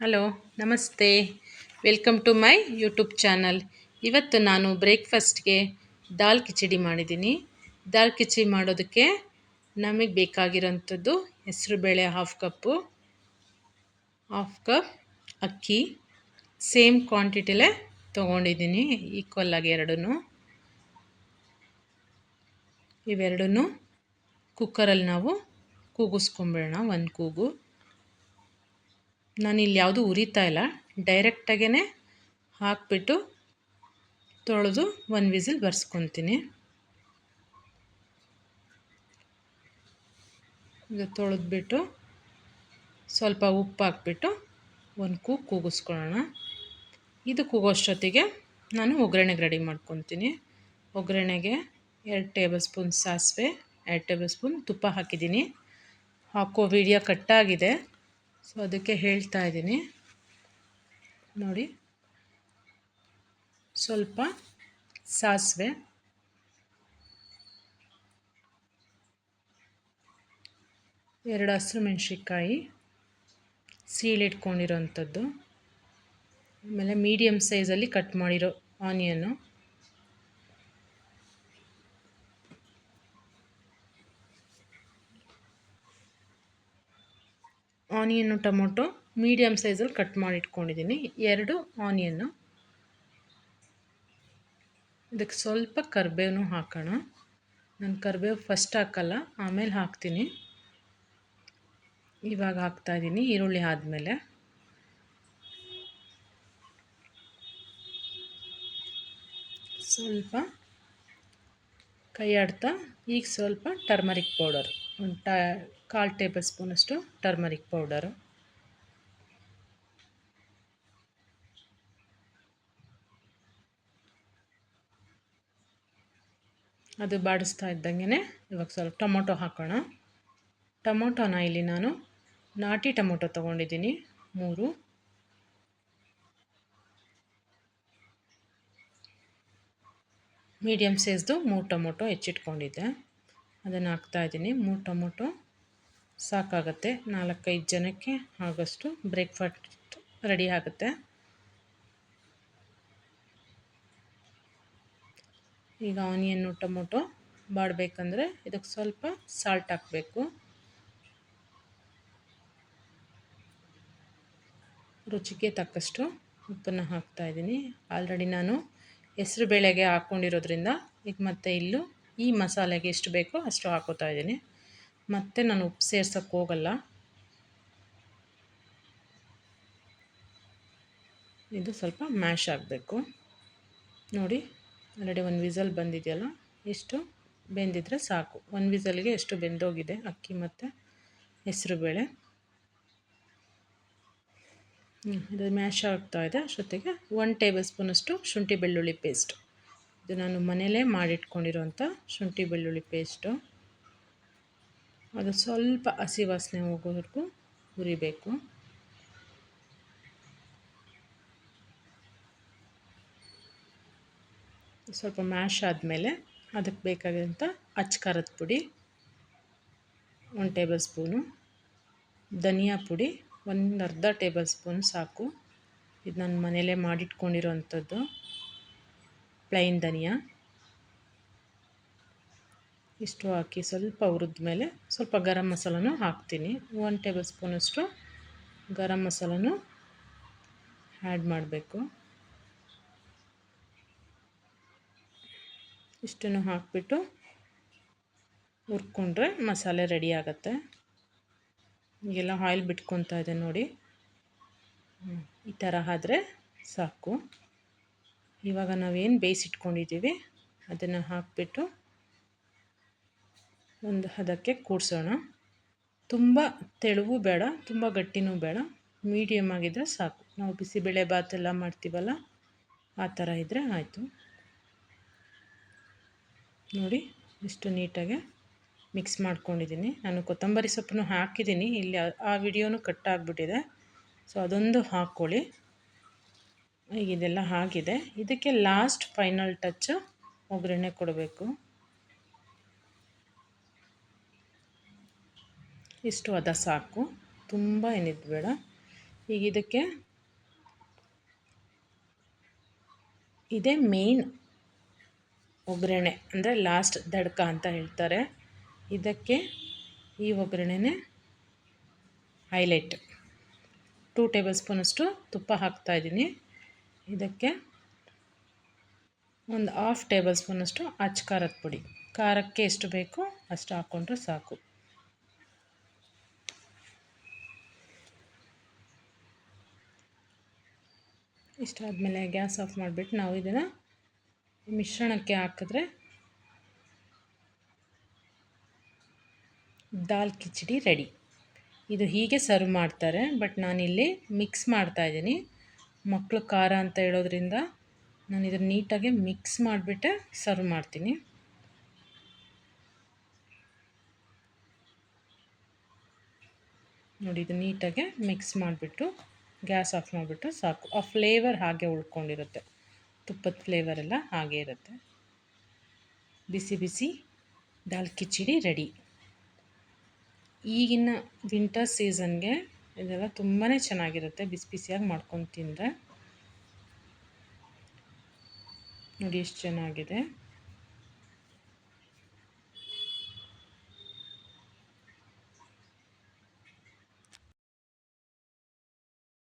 Hello, ನಮಸ್ತೆ. Welcome to my YouTube channel. ಇವತ್ತು ನಾನು ಬ್ರೇಕ್ಫಾಸ್ಟ್ಗೆ ದಾಲ್ ಕಿಚಡಿ ಮಾಡಿದ್ದೀನಿ. ದಾಲ್ ಕಿಚಡಿ ಮಾಡೋದಕ್ಕೆ ನಮಗೆ ಬೇಕಾಗಿರೋಂಥದ್ದು ಹೆಸರುಬೇಳೆ ಹಾಫ್ ಕಪ್ ಅಕ್ಕಿ, ಸೇಮ್ ಕ್ವಾಂಟಿಟಿಲೇ ತೊಗೊಂಡಿದ್ದೀನಿ, ಈಕ್ವಲ್ ಆಗಿ ಇವೆರಡನ್ನೂ ಕುಕ್ಕರಲ್ಲಿ ನಾವು ಕೂಗಿಸ್ಕೊಂಬೇಡ. ಒಂದು ಕೂಗು. ನಾನಿಲ್ಲಿ ಯಾವುದೂ ಉರಿತಾ ಇಲ್ಲ, ಡೈರೆಕ್ಟಾಗೇ ಹಾಕಿಬಿಟ್ಟು ತೊಳೆದು ಒಂದು ವಿಸಿಲ್ ಬರ್ಸ್ಕೊತೀನಿ. ಇದು ತೊಳೆದ್ಬಿಟ್ಟು ಸ್ವಲ್ಪ ಉಪ್ಪು ಹಾಕ್ಬಿಟ್ಟು ಒಂದು ಕೂಗಿಸ್ಕೊಳ್ಳೋಣ. ಇದು ಕೂಗೋಷ್ಟೊತ್ತಿಗೆ ನಾನು ಒಗ್ಗರಣೆಗೆ ರೆಡಿ ಮಾಡ್ಕೊತೀನಿ. ಒಗ್ಗರಣೆಗೆ 2 ಟೇಬಲ್ ಸ್ಪೂನ್ ಸಾಸಿವೆ, 2 ಟೇಬಲ್ ಸ್ಪೂನ್ ತುಪ್ಪ ಹಾಕಿದ್ದೀನಿ. ಹಾಕೋ ವಿಡಿಯೋ ಕಟ್ಟಾಗಿದೆ, ಸೊ ಅದಕ್ಕೆ ಹೇಳ್ತಾ ಇದ್ದೀನಿ ನೋಡಿ. ಸ್ವಲ್ಪ ಸಾಸಿವೆ, 2 ಹಸಿರು ಮೆಣಸಿನ್ಕಾಯಿ ಸೀಳಿಟ್ಕೊಂಡಿರೋಂಥದ್ದು, ಆಮೇಲೆ ಮೀಡಿಯಮ್ ಸೈಜಲ್ಲಿ ಕಟ್ ಮಾಡಿರೋ ಆನಿಯನ್ನು, ಟೊಮೊಟೊ ಮೀಡಿಯಮ್ ಸೈಜಲ್ಲಿ ಕಟ್ ಮಾಡಿ ಇಟ್ಕೊಂಡಿದ್ದೀನಿ, 2 ಆನಿಯನ್ನು. ಇದಕ್ಕೆ ಸ್ವಲ್ಪ ಕರಿಬೇವು ಹಾಕೋಣ. ನಾನು ಕರಿಬೇವು ಫಸ್ಟ್ ಹಾಕಲ್ಲ, ಆಮೇಲೆ ಹಾಕ್ತೀನಿ. ಇವಾಗ ಹಾಕ್ತಾಯಿದ್ದೀನಿ. ಈರುಳ್ಳಿ ಆದಮೇಲೆ ಸ್ವಲ್ಪ ಕೈ ಆಡ್ತಾ ಈಗ ಸ್ವಲ್ಪ ಟರ್ಮರಿಕ್ ಪೌಡರ್, ಒಂದು 1/4 ಟೇಬಲ್ ಸ್ಪೂನಷ್ಟು ಟರ್ಮರಿಕ್ ಪೌಡರು. ಅದು ಬಾಡಿಸ್ತಾ ಇದ್ದಂಗೆ ಇವಾಗ ಸ್ವಲ್ಪ ಟೊಮೊಟೊ ಹಾಕೋಣ. ಟೊಮೊಟೊನ ಇಲ್ಲಿ ನಾನು ನಾಟಿ ಟೊಮೊಟೊ ತೊಗೊಂಡಿದ್ದೀನಿ 3. ಮೀಡಿಯಮ್ ಸೈಜ್ದು 3 ಟೊಮೊಟೊ ಹೆಚ್ಚಿಟ್ಕೊಂಡಿದ್ದೆ, ಅದನ್ನು ಹಾಕ್ತಾಯಿದ್ದೀನಿ. 3 ಟೊಮೊಟೊ ಸಾಕಾಗುತ್ತೆ, 4-5 ಜನಕ್ಕೆ ಆಗೋಷ್ಟು ಬ್ರೇಕ್ಫಾಸ್ಟ್ ರೆಡಿ ಆಗುತ್ತೆ. ಈಗ ಆನಿಯನ್ನು ಟೊಮೊಟೊ ಬಾಡಬೇಕಂದ್ರೆ ಇದಕ್ಕೆ ಸ್ವಲ್ಪ ಸಾಲ್ಟ್ ಹಾಕಬೇಕು. ರುಚಿಗೆ ತಕ್ಕಷ್ಟು ಉಪ್ಪನ್ನು ಹಾಕ್ತಾಯಿದ್ದೀನಿ. ಆಲ್ರೆಡಿ ನಾನು ಹೆಸರು ಬೇಳೆಗೆ ಹಾಕ್ಕೊಂಡಿರೋದ್ರಿಂದ ಈಗ ಮತ್ತೆ ಇಲ್ಲೂ ಈ ಮಸಾಲೆಗೆ ಎಷ್ಟು ಬೇಕೋ ಅಷ್ಟು ಹಾಕೋತಾ ಇದ್ದೀನಿ. ಮತ್ತು ನಾನು ಉಪ್ಪು ಸೇರ್ಸೋಕ್ಕೆ ಹೋಗಲ್ಲ. ಇದು ಸ್ವಲ್ಪ ಮ್ಯಾಶ್ ಆಗಬೇಕು ನೋಡಿ. ಆಲ್ರೆಡಿ ಒಂದು ವಿಸಲ್ ಬಂದಿದೆಯಲ್ಲ, ಎಷ್ಟು ಬೆಂದಿದ್ರೆ ಸಾಕು. ಒಂದು ವಿಸಲ್ಗೆ ಎಷ್ಟು ಬೆಂದೋಗಿದೆ ಅಕ್ಕಿ ಮತ್ತು ಹೆಸರುಬೇಳೆ. ಇದು ಮ್ಯಾಶ್ ಆಗ್ತಾಯಿದೆ. ಅಷ್ಟೊತ್ತಿಗೆ 1 ಟೇಬಲ್ ಸ್ಪೂನಷ್ಟು ಶುಂಠಿ ಬೆಳ್ಳುಳ್ಳಿ ಪೇಸ್ಟ್, ಇದು ನಾನು ಮನೆಯಲ್ಲೇ ಮಾಡಿಟ್ಕೊಂಡಿರೋಂಥ ಶುಂಠಿ ಬೆಳ್ಳುಳ್ಳಿ ಪೇಸ್ಟು. ಅದು ಸ್ವಲ್ಪ ಹಸಿ ವಾಸನೆ ಹೋಗೋವರೆಗೂ ಹುರಿಬೇಕು. ಸ್ವಲ್ಪ ಮ್ಯಾಶ್ ಆದಮೇಲೆ ಅದಕ್ಕೆ ಬೇಕಾಗಿರೋಂಥ ಅಚ್ಚ ಪುಡಿ 1 ಟೇಬಲ್ ಸ್ಪೂನು, ಧನಿಯಾ ಪುಡಿ 1/2 ಟೇಬಲ್ ಸ್ಪೂನ್ ಸಾಕು. ಇದು ನಾನು ಮನೆಯಲ್ಲೇ ಮಾಡಿಟ್ಕೊಂಡಿರೋಂಥದ್ದು ಪ್ಲೈನ್ ಧನಿಯಾ. ಇಷ್ಟು ಹಾಕಿ ಸ್ವಲ್ಪ ಹುರಿದ ಮೇಲೆ ಸ್ವಲ್ಪ ಗರಂ ಮಸಾಲನೂ ಹಾಕ್ತೀನಿ. 1 ಟೇಬಲ್ ಸ್ಪೂನಷ್ಟು ಗರಂ ಮಸಾಲನೂ ಆ್ಯಡ್ ಮಾಡಬೇಕು. ಇಷ್ಟನ್ನು ಹಾಕಿಬಿಟ್ಟು ಹುರ್ಕೊಂಡ್ರೆ ಮಸಾಲೆ ರೆಡಿ ಆಗುತ್ತೆ. ಈಗೆಲ್ಲ ಆಯಿಲ್ ಬಿಟ್ಕೊತಾ ಇದೆ ನೋಡಿ, ಈ ಥರ ಆದರೆ ಸಾಕು. ಇವಾಗ ನಾವೇನು ಬೇಯಿಸಿಟ್ಕೊಂಡಿದ್ದೀವಿ ಅದನ್ನು ಹಾಕಿಬಿಟ್ಟು ಒಂದು ಹದಕ್ಕೆ ಕೂಡಿಸೋಣ. ತುಂಬ ತೆಳುವೂ ಬೇಡ, ತುಂಬ ಗಟ್ಟಿನೂ ಬೇಡ, ಮೀಡಿಯಮ್ ಆಗಿದ್ದರೆ ಸಾಕು. ನಾವು ಬಿಸಿಬೇಳೆ ಬಾತ್ ಎಲ್ಲ ಮಾಡ್ತೀವಲ್ಲ, ಆ ಥರ ಇದ್ದರೆ ಆಯಿತು. ನೋಡಿ ಇಷ್ಟು ನೀಟಾಗಿ ಮಿಕ್ಸ್ ಮಾಡ್ಕೊಂಡಿದ್ದೀನಿ. ನಾನು ಕೊತ್ತಂಬರಿ ಸೊಪ್ಪನ್ನು ಹಾಕಿದ್ದೀನಿ, ಇಲ್ಲಿ ಆ ವಿಡಿಯೋನೂ ಕಟ್ ಆಗಿಬಿಟ್ಟಿದೆ, ಸೊ ಅದೊಂದು ಹಾಕ್ಕೊಳ್ಳಿ. ಈಗ ಇದೆಲ್ಲ ಆಗಿದೆ. ಇದಕ್ಕೆ ಲಾಸ್ಟ್ ಫೈನಲ್ ಟಚ್ ಒಗ್ಗರಣೆ ಕೊಡಬೇಕು. ಇಷ್ಟು ಅದ ಸಾಕು, ತುಂಬ ಏನಿದು ಬೇಡ. ಈಗ ಇದಕ್ಕೆ ಇದೇ ಮೇನ್ ಒಗ್ಗರಣೆ, ಅಂದರೆ ಲಾಸ್ಟ್ ದಡ್ಕ ಅಂತ ಹೇಳ್ತಾರೆ. ಇದಕ್ಕೆ ಈ ಒಗ್ಗರಣೆನೇ ಹೈಲೈಟ್. 2 ಟೇಬಲ್ ಸ್ಪೂನಷ್ಟು ತುಪ್ಪ ಹಾಕ್ತಾಯಿದ್ದೀನಿ. ಇದಕ್ಕೆ ಒಂದು 1/2 ಟೇಬಲ್ ಸ್ಪೂನಷ್ಟು ಅಚ್ಚ ಖಾರದ ಪುಡಿ, ಖಾರಕ್ಕೆ ಎಷ್ಟು ಬೇಕೋ ಅಷ್ಟು ಹಾಕ್ಕೊಂಡ್ರೆ ಸಾಕು. ಇಷ್ಟಾದಮೇಲೆ ಗ್ಯಾಸ್ ಆಫ್ ಮಾಡಿಬಿಟ್ಟು ನಾವು ಇದನ್ನು ಮಿಶ್ರಣಕ್ಕೆ ಹಾಕಿದ್ರೆ ದಾಲ್ ಕಿಚಡಿ ರೆಡಿ. ಇದು ಹೀಗೆ ಸರ್ವ್ ಮಾಡ್ತಾರೆ, ಬಟ್ ನಾನಿಲ್ಲಿ ಮಿಕ್ಸ್ ಮಾಡ್ತಾಯಿದ್ದೀನಿ. ಮಕ್ಕಳು ಖಾರ ಅಂತ ಹೇಳೋದ್ರಿಂದ ನಾನು ಇದನ್ನು ನೀಟಾಗಿ ಮಿಕ್ಸ್ ಮಾಡಿಬಿಟ್ಟೆ ಸರ್ವ್ ಮಾಡ್ತೀನಿ. ನೋಡಿ, ಇದು ನೀಟಾಗಿ ಮಿಕ್ಸ್ ಮಾಡಿಬಿಟ್ಟು ಗ್ಯಾಸ್ ಆಫ್ ಮಾಡಿಬಿಟ್ಟು ಸಾಕು. ಆ ಫ್ಲೇವರ್ ಹಾಗೆ ಉಳ್ಕೊಂಡಿರುತ್ತೆ, ತುಪ್ಪದ ಫ್ಲೇವರೆಲ್ಲ ಹಾಗೆ ಇರುತ್ತೆ. ಬಿಸಿ ಬಿಸಿ ದಾಲ್ ಕಿಚಡಿ ರೆಡಿ. ಈಗಿನ ವಿಂಟರ್ ಸೀಸನ್ಗೆ ಇದೆಲ್ಲ ತುಂಬಾ ಚೆನ್ನಾಗಿರುತ್ತೆ, ಬಿಸಿ ಬಿಸಿಯಾಗಿ ಮಾಡ್ಕೊಂಡು ತಿಂದರೆ. ನೋಡಿ ಎಷ್ಟು ಚೆನ್ನಾಗಿದೆ.